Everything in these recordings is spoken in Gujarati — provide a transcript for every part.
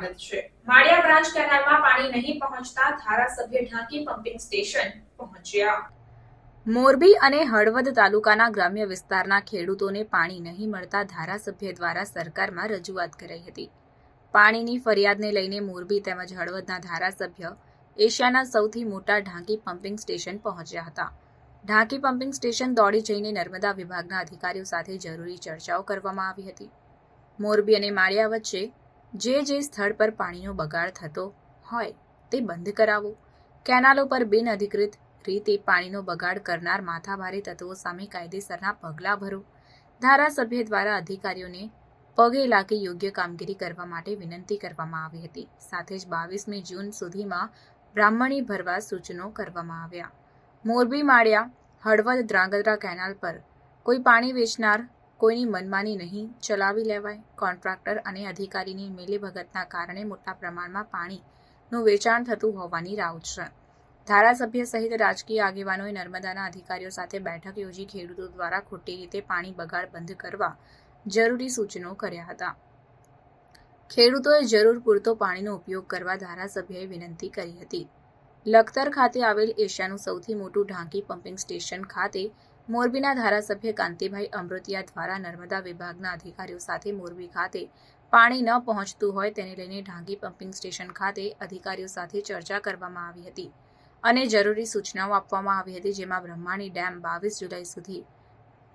સ્વાગત છે। માળિયા બ્રાન્ચ કેનાલમાં પાણી નહીં પહોંચતા ધારાસભ્ય ઢાંકી પમ્પિંગ સ્ટેશન પહોંચ્યા। મોરબી અને હળવદ તાલુકાના ગ્રામ્ય વિસ્તારના ખેડૂતોને પાણી નહીં મળતા ધારાસભ્ય દ્વારા સરકારમાં રજૂઆત કરાઈ હતી। પાણીની ફરિયાદને લઈને મોરબી તેમજ હળવદના ધારાસભ્ય એશિયાના સૌથી મોટા ઢાંકી પમ્પિંગ સ્ટેશન પહોંચ્યા હતા। ઢાંકી પમ્પિંગ સ્ટેશન દોડી જઈને નર્મદા વિભાગના અધિકારીઓ સાથે જરૂરી ચર્ચાઓ કરવામાં આવી હતી। મોરબી અને માળિયા વચ્ચે જે સ્થળ પર પાણીનો બગાડ થતો હોય તે બંધ કરાવો, કેનાલો પર બિનઅધિકૃત રીતે પાણીનો બગાડ કરનાર માથાભારે તત્વો સામે કાયદેસરના પગલાં ભરો। ધારાસભ્ય દ્વારા અધિકારીઓને પગે લાગી યોગ્ય કામગીરી કરવા માટે વિનંતી કરવામાં આવી હતી। સાથે જ 22મી જૂન સુધીમાં બ્રાહ્મણી ભરવા સૂચનો કરવામાં આવ્યા। મોરબી માળિયા હળવદ ધ્રાંગધ્રા કેનાલ પર કોઈ પાણી વેચનાર કોઈની મનમાની નહીં ચલાવી લેવાય। કોન્ટ્રાક્ટર અને અધિકારીની મિલીભગતના કારણે મોટા પ્રમાણમાં પાણીનું વેચાણ થતું હોવાની રાવ છે। ધારાસભ્ય સહિત રાજકીય આગેવાનોએ નર્મદાના અધિકારીઓ સાથે બેઠક યોજી ખેડૂતો દ્વારા ખોટી રીતે પાણી બગાડ બંધ કરવા જરૂરી સૂચનો કર્યા હતા। ખેડૂતોએ જરૂર પૂરતો પાણીનો ઉપયોગ કરવા ધારાસભ્યએ વિનંતી કરી હતી। લખતર ખાતે આવેલ એશિયાનું સૌથી મોટું ઢાંકી પમ્પિંગ સ્ટેશન ખાતે મોરબીના ધારાસભ્ય કાંતિભાઈ અમૃતિયા દ્વારા નર્મદા વિભાગના અધિકારીઓ સાથે મોરબી ખાતે પાણી ન પહોંચતું હોય તેને લઈને ઢાંકી પમ્પિંગ સ્ટેશન ખાતે અધિકારીઓ સાથે ચર્ચા કરવામાં આવી હતી અને જરૂરી સૂચનાઓ આપવામાં આવી હતી, જેમાં બ્રહ્માણી ડેમ 22 જુલાઈ સુધી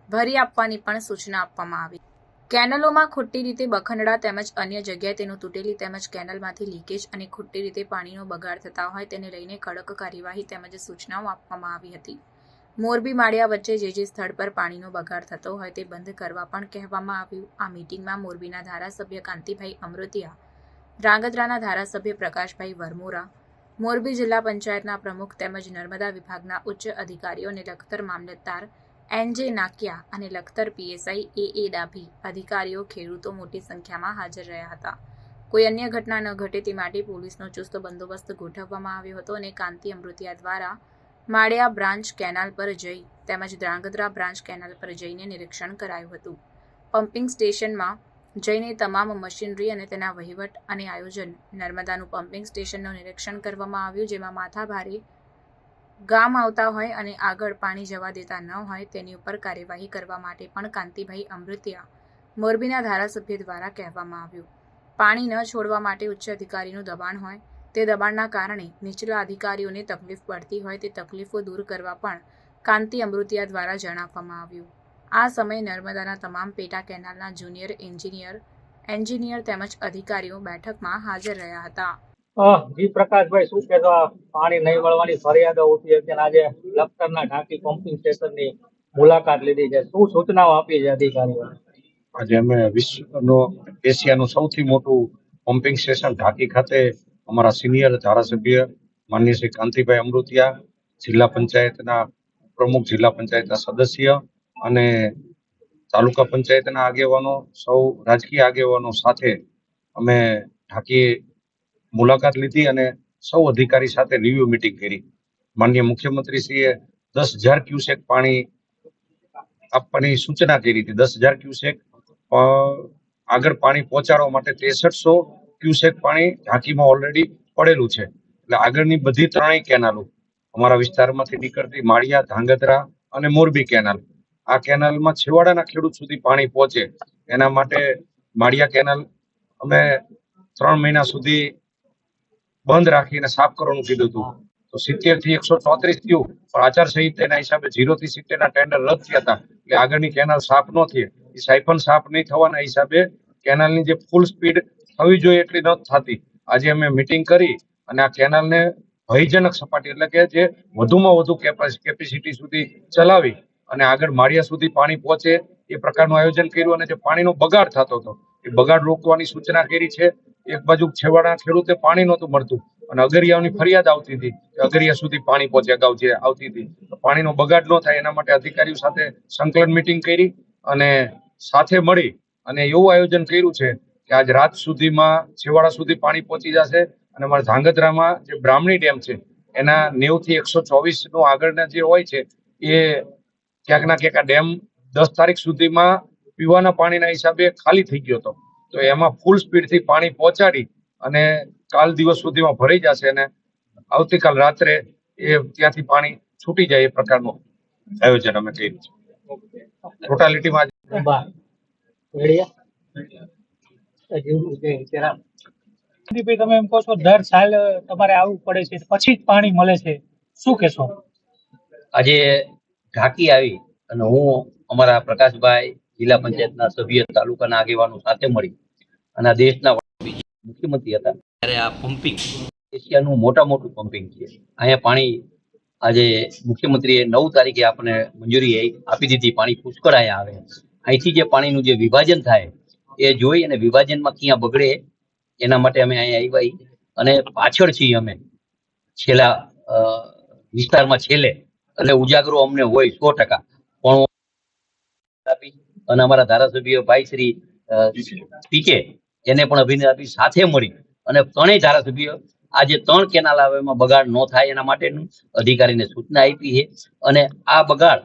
ભરી આપવાની પણ સૂચના આપવામાં આવી। કેનલોમાં ખોટી રીતે બખંડડા તેમજ અન્ય જગ્યાએ તેનું તૂટેલી તેમજ કેનલમાંથી લીકેજ અને ખોટી રીતે પાણીનો બગાડ થતા હોય તેને લઈને કડક કાર્યવાહી તેમજ સૂચનાઓ આપવામાં આવી હતી। મોરબી માળિયા વચ્ચે જે સ્થળ પર પાણીનો બગાડ થતો હોય તે બંધ કરવા પણ કહેવામાં આવ્યું। આ મીટિંગમાં મોરબીના ધારાસભ્ય કાંતિભાઈ અમૃતિયા, ધ્રાંગધ્રાના ધારાસભ્ય પ્રકાશભાઈ વરમોરા, મોરબી જિલ્લા પંચાયતના પ્રમુખ તેમજ નર્મદા વિભાગના ઉચ્ચ અધિકારીઓ અને લખતર મામલતદાર NJ નાકિયા અને લખતર PSI AA ડાભી અધિકારીઓ ખેડૂતો મોટી સંખ્યામાં હાજર રહ્યા હતા। કોઈ અન્ય ઘટના ન ઘટે તે માટે પોલીસનો ચુસ્ત બંદોબસ્ત ગોઠવવામાં આવ્યો હતો અને કાંતિ અમૃતિયા દ્વારા માળિયા બ્રાન્ચ કેનાલ પર જઈ તેમજ ધ્રાંગધ્રા બ્રાન્ચ કેનાલ પર જઈને નિરીક્ષણ કરાયું હતું। પમ્પિંગ સ્ટેશનમાં જઈને તમામ મશીનરી અને તેના વહીવટ અને આયોજન નર્મદાનું પમ્પિંગ સ્ટેશનનું નિરીક્ષણ કરવામાં આવ્યું, જેમાં માથાભારે ગામ આવતા હોય અને આગળ પાણી જવા દેતા ન હોય તેની ઉપર કાર્યવાહી કરવા માટે પણ કાંતિભાઈ અમૃતિયા મોરબીના ધારાસભ્ય દ્વારા કહેવામાં આવ્યું। પાણી ન છોડવા માટે ઉચ્ચ અધિકારીનું દબાણ હોય તે દબાણના કારણે નીચલા અધિકારીઓને તકલીફ પડતી હોય તે તકલીફો દૂર કરવા પણ કાંતિ અમૃતિયા દ્વારા જણાવવામાં આવ્યું। આ સમયે નર્મદાના તમામ પેટા કેનાલના જુનિયર એન્જિનિયર તેમજ અધિકારીઓ બેઠકમાં હાજર રહ્યા હતા। જી પ્રકાશભાઈ, શું કહેશો? પાણી નહીં મળવાની ફરિયાદો ઉઠી હતી, આજે લખતરના ઢાંકી પમ્પિંગ સ્ટેશનની મુલાકાત લીધી છે, શું સૂચનાઓ આપી છે અધિકારીઓને? આજે અમે એશિયાનું સૌથી મોટું પમ્પિંગ સ્ટેશન ઢાંકી ખાતે અમારા સિનિયર ધારાસભ્ય માનનીય શ્રી કાંતિભાઈ અમૃતિયા, જિલ્લા પંચાયતના પ્રમુખ, જિલ્લા પંચાયતના સદસ્ય અને તાલુકા પંચાયતના આગેવાનો, સૌ રાજકીય આગેવાનો સાથે અમે ઢાંકી મુલાકાત લીધી અને સૌ અધિકારી સાથે રિવ્યુ મીટિંગ કરી। માનનીય મુખ્યમંત્રીશ્રીએ 10,000 ક્યુસેક પાણી આપવાની સૂચના કરી હતી। 10,000 ક્યુસેક આગળ પાણી પહોંચાડવા માટે 6300 ક્યુસેક પાણી ઢાંકીમાં ઓલરેડી પડેલું છે। એટલે આગળની બધી ત્રણેય કેનાલો અમારા વિસ્તારમાંથી નીકળતી માળિયા, ધ્રાંગધ્રા અને મોરબી કેનાલ, આ કેનાલમાં છેવાડાના ખેડૂત સુધી પાણી પહોંચે એના માટે માળિયા કેનાલ અમે 3 મહિના સુધી બંધ રાખીને સાફ કરવાનું કીધું હતું, તો 70 થી 134 થયું, પણ આચારસંહિતાના હિસાબે 0 થી 70 ના ટેન્ડર રદ થયા હતા, એટલે આગળની કેનાલ સાફ ન થઈ। એ સાયફન સાફ નહીં થવાના હિસાબે કેનાલની જે ફૂલ સ્પીડ થવી જોઈએ એટલી ન થતી। આજે અમે મીટિંગ કરી અને આ કેનાલને ભયજનક સપાટી એટલે કે જે વધુમાં વધુ કેપેસિટી સુધી ચલાવી અને આગળ માળિયા સુધી પાણી પહોંચે એ પ્રકારનું આયોજન કર્યું અને જે પાણીનો બગાડ થતો હતો એ બગાડ રોકવાની સૂચના કરી છે। એક બાજુ છેવાડાના ખેડૂતે પાણી નહોતું મળતું અને અગરિયાઓની ફરિયાદ આવતી હતી કે અગરિયા સુધી પાણી પહોંચે અગાઉ જે આવતી હતી, તો પાણીનો બગાડ ન થાય એના માટે અધિકારીઓ સાથે સંકલન મીટિંગ કરી અને સાથે મળી અને એવું આયોજન કર્યું છે કે આજ રાત સુધીમાં છેવાડા સુધી પાણી પહોંચી જશે અને અમારા ધ્રાંગધ્રામાં જે બ્રાહ્મણી ડેમ છે એના 90 થી 124 નો આગળના જે હોય છે એ ક્યાંક ના ક્યાંક આ ડેમ 10 તારીખ સુધીમાં પીવાના પાણીના હિસાબે ખાલી થઈ ગયો હતો, તો એમાં ફૂલ સ્પીડથી પાણી પહોંચાડી અને કાલ દિવસ સુધીમાં ભરાઈ જશે અને આવતીકાલ રાત્રે એ ત્યાંથી પાણી છૂટી જાય એ પ્રકારનું આયોજન અમે કર્યું છે. ટોટાલિટીમાં ભાઈ તમે એમ કહો છો દર સાલ તમારે આવવું પડે છે પછી જ પાણી મળે છે, શું કહેશો? આજે ઢાંકી આવી અને હું અમારા પ્રકાશભાઈ જિલ્લા પંચાયતના સભ્ય તાલુકાના આગેવાનો સાથે મળી અને આ દેશના મુખ્યમંત્રી હતા ત્યારે આ પમ્પિંગ એશિયાનું મોટું પમ્પિંગ છે. અહીંયા પાણી આજે મુખ્યમંત્રીએ 9 તારીખે આપણને મંજૂરી આપી દીધી. પાણી પુષ્કળ અહીંયા આવે. અહીંથી જે પાણીનું જે વિભાજન થાય એ જોઈ અને વિભાજનમાં ક્યાં બગડે એના માટે અમે અહીંયા આવ્યા અને પાછળ છીએ અમે છેલ્લા વિસ્તારમાં છેલ્લે, એટલે ઉજાગરો અમને હોય 100%. પણ આપી અને અમારા ધારાસભ્ય ભાઈ શ્રી પીકે એને પણ અભિનંદન આપી સાથે મળી અને ત્રણેય ધારાસભ્ય આજે 3 કેનાલ આવે એમાં બગાડ ન થાય એના માટેનું અધિકારીને સૂચના આપી છે. અને આ બગાડ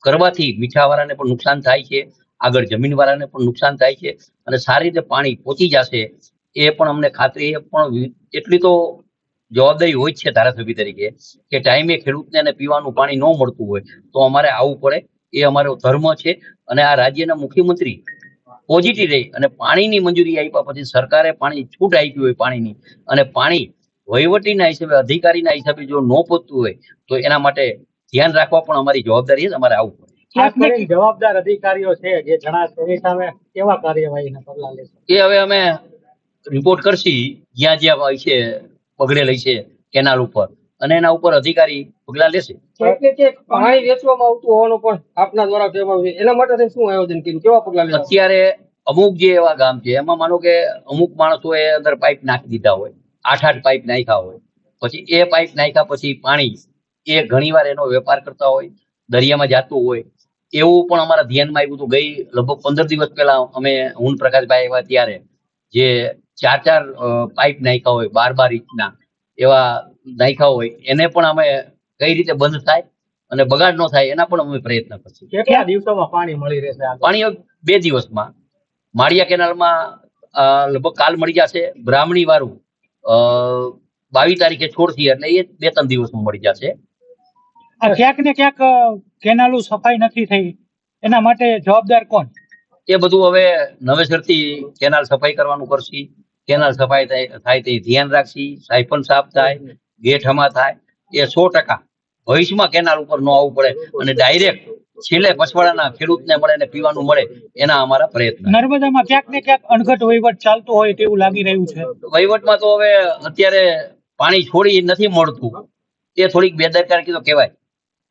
કરવાથી મીઠાવાળાને પણ નુકસાન થાય છે, આગળ જમીનવાળાને પણ નુકસાન થાય છે અને સારી રીતે પાણી પહોંચી જશે એ પણ અમને ખાતરી છે. પણ એટલી તો જવાબદારી હોય જ છે ધારાસભ્ય તરીકે કે ટાઈમે ખેડૂતને પીવાનું પાણી ન મળતું હોય તો અમારે આવવું પડે, એ અમારો ધર્મ છે. અને આ રાજ્યના મુખ્યમંત્રી પોઝિટિવ રહી અને પાણીની મંજૂરી આપ્યા પછી સરકારે પાણી છૂટ આપી હોય પાણીની અને પાણી વહીવટીના હિસાબે અધિકારીના હિસાબે જો ન પહોંચતું હોય તો એના માટે ધ્યાન રાખવા પણ અમારી જવાબદારી છે, અમારે આવવું પડે. ખાસ કરીને જવાબદાર અધિકારીઓ છે જે જણાશે એની સામે કેવા કાર્યવાહીના પગલાં લેશે? એ હવે અમે રિપોર્ટ કરશી જ્યાં જ્યાં હોય છે બગડેલી છે કેનાલ ઉપર અને એના ઉપર અધિકારી પગલાં લેશે. પાણી વેચવામાં આવતું હોવાનું પણ આપના દ્વારા કહેવામાં આવ્યું છે. એના માટે શું આયોજન કર્યું, કેવા પગલાં લેવા? અત્યારે અમુક જે એવા ગામ છે એમાં માનો કે અમુક માણસોએ અંદર પાઇપ નાખી દીધા હોય, 8 પાઇપ નાખ્યા હોય, પછી એ પાઇપ નાખ્યા પછી પાણી એ ઘણીવાર એનો વેપાર કરતા હોય, દરિયામાં જતું હોય. એવું પણ અમારા ધ્યાનમાં આવ્યું હતું. ગઈ લગભગ 15 દિવસ પહેલા અમે હું પ્રકાશભાઈ આવ્યા ત્યારે જે 4 પાઇપ નાખ્યા હોય 12 ઇંચના એવા નાખ્યા હોય એને પણ અમે કઈ રીતે બંધ થાય અને બગાડ ન થાય એના પણ અમે પ્રયત્ન કરશું. કેટલા દિવસોમાં પાણી મળી રહેશે? પાણી 2 દિવસમાં માળિયા કેનાલમાં લગભગ કાલ મળી જશે. બ્રાહ્મણી વાળું 22 તારીખે છોડથી એટલે એ 2-3 દિવસમાં મળી જશે. આ ક્યાંક ને ક્યાંક કેનાલો સફાઈ નથી થઈ, એના માટે જવાબદાર કોણ? એ બધું હવે નવેસરથી કેનાલ સફાઈ કરવાનું કરશી. કેનાલ સફાઈ થાય તે ધ્યાન રાખશી. સાયફન સાફ થાય, ગેટ હમા થાય. એ 100% ભવિષ્યમાં કેનાલ ઉપર ન આવવું પડે અને ડાયરેક્ટ છેલ્લે પછવાડાના ખેડૂતને મળે ને પીવાનું મળે એના અમારા પ્રયત્ન. નર્મદામાં ક્યાંક ને ક્યાંક અણઘટ વહીવટ ચાલતો હોય તેવું લાગી રહ્યું છે. વહીવટમાં તો હવે અત્યારે પાણી છોડી નથી મળતું, તે થોડીક બેદરકારી તો કહેવાય.